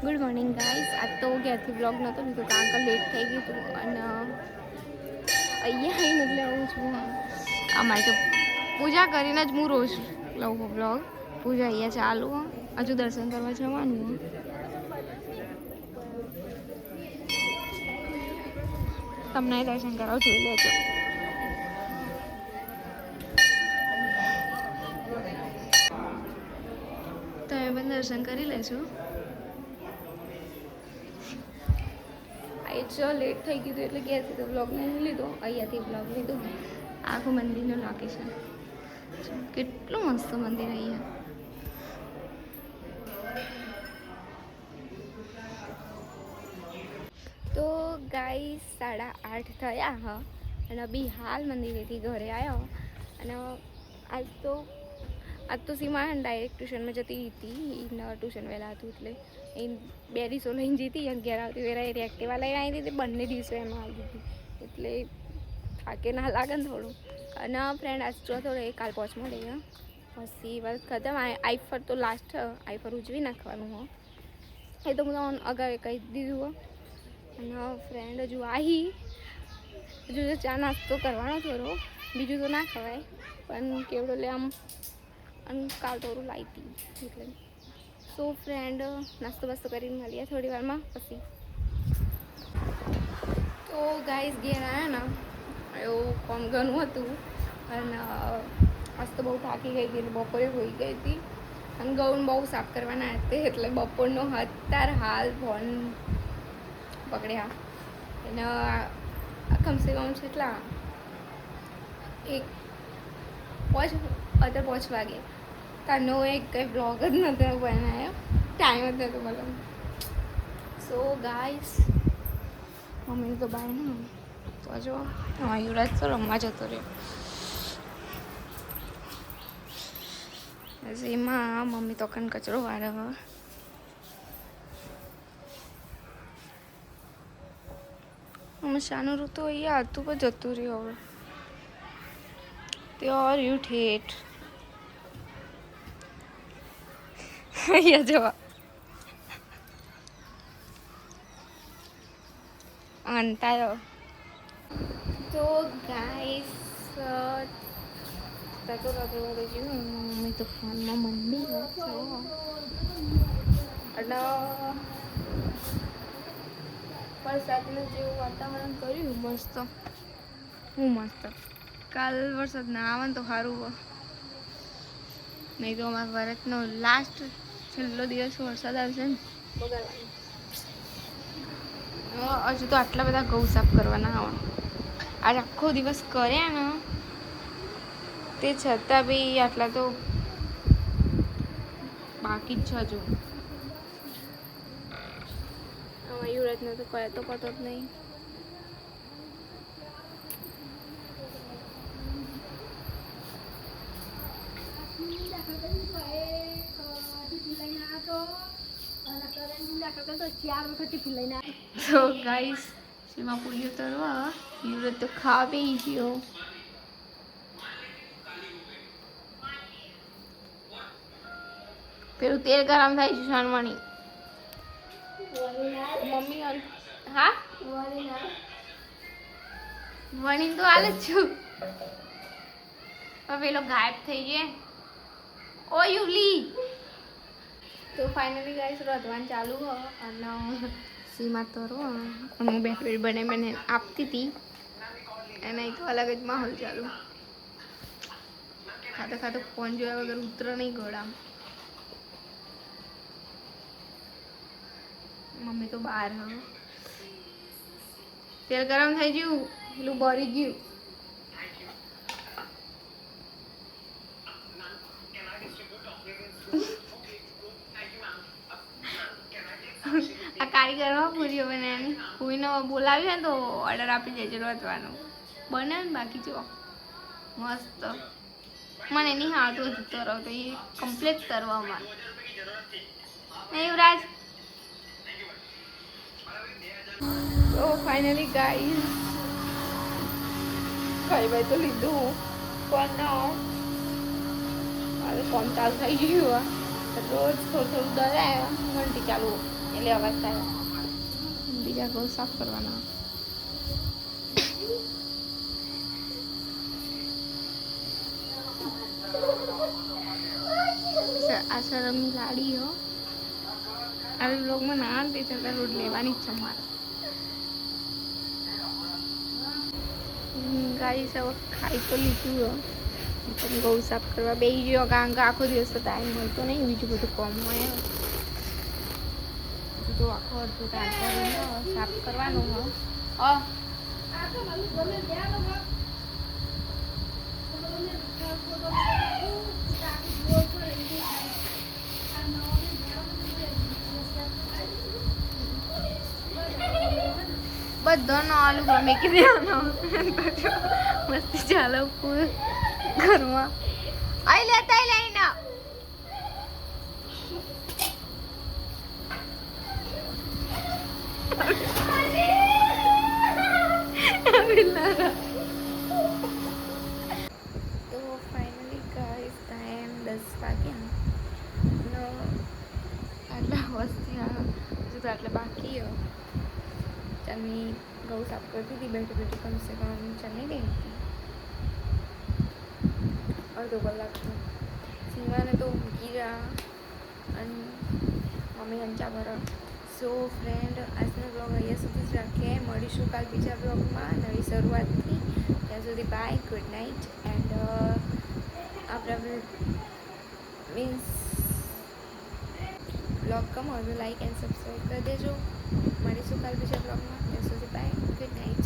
Good morning guys. આજ તો ઘેરથી બ્લોગ નહોતો લીધો કારણ કે લેટ થઈ ગયું હતું અને અહીંયા આવીને એટલે આવું છું. અમારે તો પૂજા કરીને જ હું રોજ લઉં બ્લોગ. પૂજા અહીંયા ચાલુ હજુ દર્શન કરવા જવાનું. તમને દર્શન કરાવ જોઈ લેજો. તમે પણ દર્શન કરી લેજો. જો લેટ થઈ ગયું એટલે ઘેરથી તો બ્લોગ નહીં લીધો, અહીંયાથી બ્લોગ લીધો. આખું મંદિરનું લોકેશન કેટલું મસ્ત મંદિર અહીંયા. તો ગાઈસ 8:30 થયા હા અને બી હાલ મંદિરેથી ઘરે આવ્યો. અને આજ તો સીમા ડાયરેક્ટ ટ્યુશનમાં જતી હતી. ટ્યુશન વહેલા હતું એટલે એ 2 દિવસો લઈને જતી અને ઘેર આવતી વેરા એ એક્ટિવા લઈને આવી હતી. બંને દિવસો એમાં આવી હતી એટલે થાકે ના લાગે ને થોડું. અને ફ્રેન્ડ આજ ચોથો રહે, કાલ પહોંચમાં રહી. પછી બસ ખતમ. આઈફર તો લાસ્ટ આઈફર ઉજવી નાખવાનું હો, એ તો હું અગાઉ કહી દીધું હો. અને ફ્રેન્ડ હજુ આવી, હજુ ચા નાસ્તો કરવાનો થોડો, બીજું તો ના ખવાય પણ કેવડો લે આમ. અને કાલ થોડું લાવી હતી એટલે. સો ફ્રેન્ડ નાસ્તો બાસ્તો કરીને મળીએ થોડી વારમાં પછી. તો ગાઈસ ઘેર આવ્યા ને એવું કોમ ઘણું હતું અને આજ તો બહુ થાકી ગઈ હતી એટલે બપોરે હોઈ ગઈ હતી. અને ગૌન બહુ સાફ કરવાના હતા એટલે બપોરનો હાલ ફોન પકડ્યા એને કમસે કમ છે એટલા 5 વાગે. તારનો એક કંઈ બ્લોગ જ નહોતો બનાવ્યો, ટાઈમ જ નહોતો મતલબ. સો ગાઈસ મમ્મીને તો બહાર ને તો જો હા યુવરાજ તો રમવા જતો રહ્યો. એમાં મમ્મી તો કન કચરો વાળે. અમે શાનું ઋતુ અહીંયા હતું પણ જતું રહ્યું. હવે તે ઓર યુ ઠેઠ અહીંયા જવા અંટાયો. તો ગાઈસ તતો જેવું મમ્મી તો ફોનમાં મંડી અને વરસાદનું જેવું વાતાવરણ કર્યું મસ્ત. કાલ વરસાદ ના આવે ને તો સારું હોય, નહીં તો અમારા ભારતનો લાસ્ટ છેલ્લો દિવસ વરસાદ આવશે ને બગાડવાનો. હજુ તો આટલા બધા ઘઉં સાફ કરવાના આવે. આજ આખો દિવસ કર્યા ને તે છતાં બી આટલા તો બાકી જ છે હજુ. યુવરાજને તો કહે તો પતો જ નહીં. તો ગાઈસ સીમા પૂરી ઉતરવા યુવરાજ તો ખાવી ગયો. પેલું તેલ ગરમ થાય છે શાનવાણી મમ્મી. હા વણી તો હાલ જ છું. પેલો ગાયબ થઈ જાય. ઓ યુલી. તો ફાઇનલી ગાઈસ રોધવાનું ચાલુ હો અને સીમા તરો અને હું બેકરી બને આપતી હતી એને તો અલગ જ માહોલ ચાલુ. ખાતો ફોન જોયા વગર ઉતરો નહીં ગોળામ. મમ્મી તો બહાર હવે તેલ ગરમ થઈ ગયું, પેલું બળી ગયું. આ કારીગરમાં પૂરીઓ બનાવવાની કોઈને બોલાવી હોય તો ઓર્ડર આપી દેજો રોધવાનો. બને ને બાકી જો મસ્ત. મને નહીં આવતું હતું તરવ તો એ કમ્પ્લીટ કરવામાં. યુવરાજ તો ફાઇનલી ગાઈસ ખાઈ તો લીધું પણ મારે કોમ ચાલુ થઈ ગયું. રોજ થોડું થોડું દરાય ઘંટી ચાલુ એટલે અવાજ થાય. બીજા ઘઉં સાફ કરવાના. આ શરમની લાડી હો. આવી બ્લોગમાં ના તે છતાં રોજ લેવાની જ છે મારે. ગાડી સૌ ખાઈ તો લીધું હો. પણ ઘઉં સાફ કરવા બેસી ગયો કારણ કે આખો દિવસ તો ટાઈમ મળતો નહીં બીજું બધું કોમ હોય. તો આખો અડધું ટાઈમ સાફ કરવાનું હોય. બધાનો આલુ ગમે કે દેવાનો મસ્તી ચાલો ફૂલ ઘરમાં આઈ લેતા લઈને તો ફાઇનલી ગાઈસ ટાઈમ 10 વાગ્યા આટલા વસ્તી હજુ તો આટલા બાકી ચાલની ઘઉં સાફ કરતી હતી બેઠી બેઠી કમસે કમ ચાલની ગઈ હતી અડધો કલાકનો. સીમાને તો ઊંઘી રહ્યા અને મમ્મી હંચા ભરા. સો ફ્રેન્ડ આજનો બ્લોગ અહીંયા સુધી જ રાખીએ. મળીશું કાલ બીજા બ્લોગમાં નવી શરૂઆતથી. ત્યાં સુધી બાય, ગુડ નાઇટ એન્ડ આપણે મીન્સ બ્લોગ ગમો તો લાઈક એન્ડ સબસ્ક્રાઈબ કરી દેજો. મળીશું કાલ બીજા બ્લોગમાં. ત્યાં સુધી બાય, ગુડ નાઇટ.